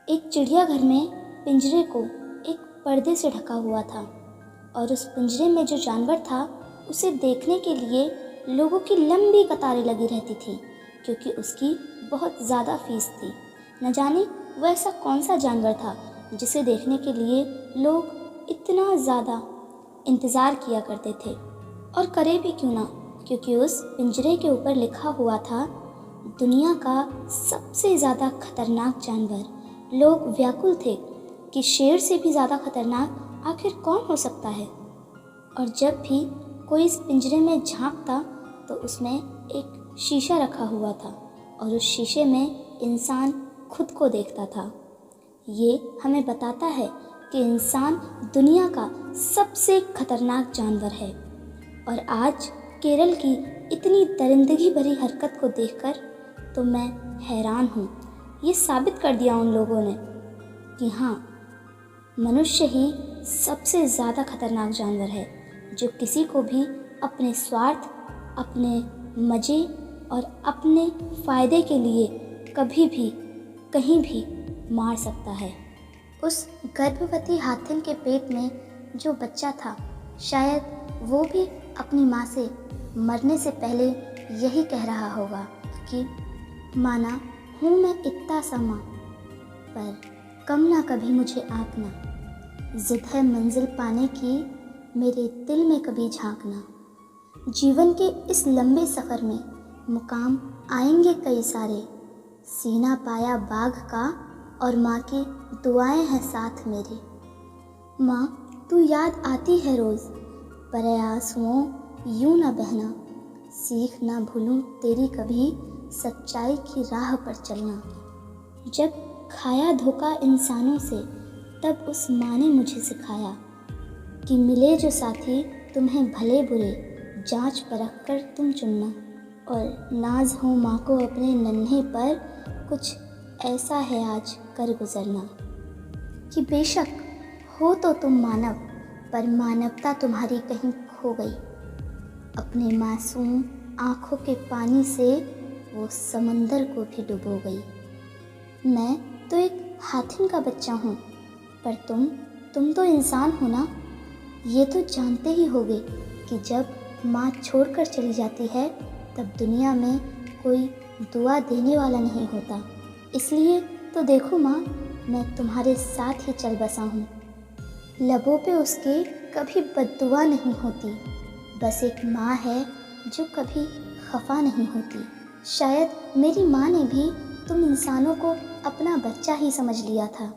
एक चिड़ियाघर में पिंजरे को एक पर्दे से ढका हुआ था और उस पिंजरे में जो जानवर था उसे देखने के लिए लोगों की लंबी कतारें लगी रहती थी, क्योंकि उसकी बहुत ज़्यादा फीस थी। न जाने वह ऐसा कौन सा जानवर था जिसे देखने के लिए लोग इतना ज़्यादा इंतज़ार किया करते थे। और करे भी क्यों ना, क्योंकि उस पिंजरे के ऊपर लिखा हुआ था, दुनिया का सबसे ज़्यादा खतरनाक जानवर। लोग व्याकुल थे कि शेर से भी ज़्यादा खतरनाक आखिर कौन हो सकता है। और जब भी कोई इस पिंजरे में झांकता तो उसमें एक शीशा रखा हुआ था और उस शीशे में इंसान खुद को देखता था। ये हमें बताता है कि इंसान दुनिया का सबसे खतरनाक जानवर है। और आज केरल की इतनी दरिंदगी भरी हरकत को देखकर तो मैं हैरान हूँ। ये साबित कर दिया उन लोगों ने कि हाँ, मनुष्य ही सबसे ज़्यादा खतरनाक जानवर है, जो किसी को भी अपने स्वार्थ, अपने मज़े और अपने फ़ायदे के लिए कभी भी कहीं भी मार सकता है। उस गर्भवती हाथिन के पेट में जो बच्चा था, शायद वो भी अपनी माँ से मरने से पहले यही कह रहा होगा कि माना हूँ मैं इतना सा माँ, पर कम ना कभी मुझे आंकना। जिद है मंजिल पाने की, मेरे दिल में कभी झांकना। जीवन के इस लंबे सफ़र में मुकाम आएंगे कई सारे, सीना पाया बाघ का और माँ की दुआएं हैं साथ मेरे। माँ तू याद आती है रोज़, पर आंसुओं यूं ना बहना। सीख ना भूलूं तेरी कभी, सच्चाई की राह पर चलना। जब खाया धोखा इंसानों से, तब उस माँ ने मुझे सिखाया कि मिले जो साथी तुम्हें भले बुरे, जांच परख कर तुम चुनना। और नाज हो माँ को अपने नन्हे पर, कुछ ऐसा है आज कर गुजरना। कि बेशक हो तो तुम मानव, पर मानवता तुम्हारी कहीं खो गई। अपने मासूम आँखों के पानी से वो समंदर को भी डुबो गई। मैं तो एक हाथिन का बच्चा हूँ, पर तुम तो इंसान हो ना। ये तो जानते ही होगे कि जब माँ छोड़कर चली जाती है, तब दुनिया में कोई दुआ देने वाला नहीं होता। इसलिए तो देखो माँ, मैं तुम्हारे साथ ही चल बसा हूँ। लबों पे उसके कभी बद्दुआ नहीं होती, बस एक माँ है जो कभी खफा नहीं होती। शायद मेरी माँ ने भी तुम इंसानों को अपना बच्चा ही समझ लिया था,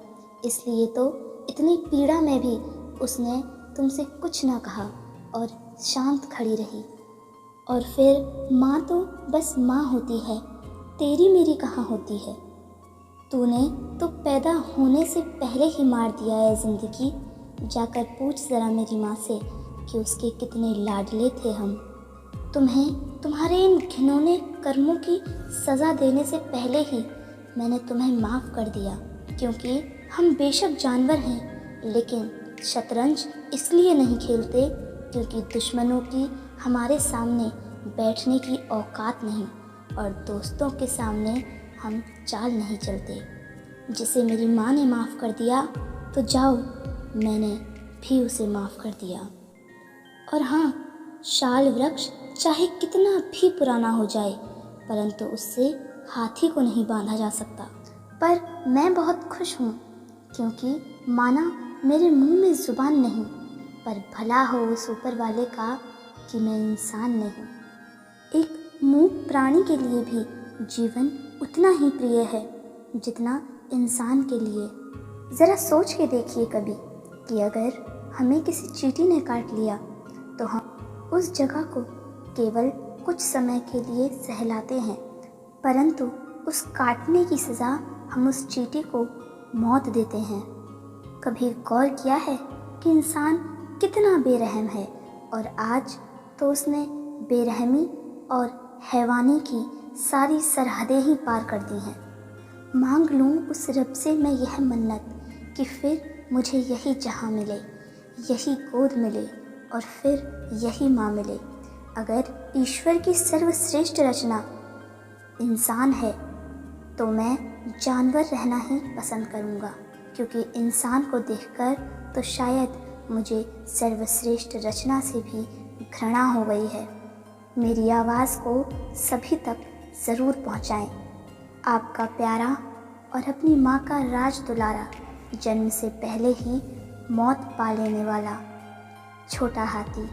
इसलिए तो इतनी पीड़ा में भी उसने तुमसे कुछ ना कहा और शांत खड़ी रही। और फिर माँ तो बस माँ होती है, तेरी मेरी कहाँ होती है। तूने तो पैदा होने से पहले ही मार दिया है ज़िंदगी। जाकर पूछ ज़रा मेरी माँ से कि उसके कितने लाडले थे हम। तुम्हें तुम्हारे इन घिनौने कर्मों की सज़ा देने से पहले ही मैंने तुम्हें माफ़ कर दिया, क्योंकि हम बेशक जानवर हैं, लेकिन शतरंज इसलिए नहीं खेलते क्योंकि दुश्मनों की हमारे सामने बैठने की औकात नहीं, और दोस्तों के सामने हम चाल नहीं चलते। जिसे मेरी माँ ने माफ़ कर दिया तो जाओ, मैंने भी उसे माफ़ कर दिया। और हाँ, शाल वृक्ष चाहे कितना भी पुराना हो जाए, परंतु उससे हाथी को नहीं बांधा जा सकता। पर मैं बहुत खुश हूँ, क्योंकि माना मेरे मुंह में ज़ुबान नहीं, पर भला हो उस ऊपर वाले का कि मैं इंसान नहीं। एक मूक प्राणी के लिए भी जीवन उतना ही प्रिय है जितना इंसान के लिए। ज़रा सोच के देखिए कभी कि अगर हमें किसी चींटी ने काट लिया तो हम उस जगह को केवल कुछ समय के लिए सहलाते हैं, परंतु उस काटने की सज़ा हम उस चींटी को मौत देते हैं। कभी गौर किया है कि इंसान कितना बेरहम है, और आज तो उसने बेरहमी और हैवानी की सारी सरहदें ही पार कर दी हैं। मांग लूँ उस रब से मैं यह मन्नत कि फिर मुझे यही जहाँ मिले, यही गोद मिले और फिर यही माँ मिले। अगर ईश्वर की सर्वश्रेष्ठ रचना इंसान है तो मैं जानवर रहना ही पसंद करूँगा, क्योंकि इंसान को देखकर तो शायद मुझे सर्वश्रेष्ठ रचना से भी घृणा हो गई है। मेरी आवाज़ को सभी तक ज़रूर पहुँचाएं। आपका प्यारा और अपनी माँ का राज दुलारा, जन्म से पहले ही मौत पा लेने वाला छोटा हाथी।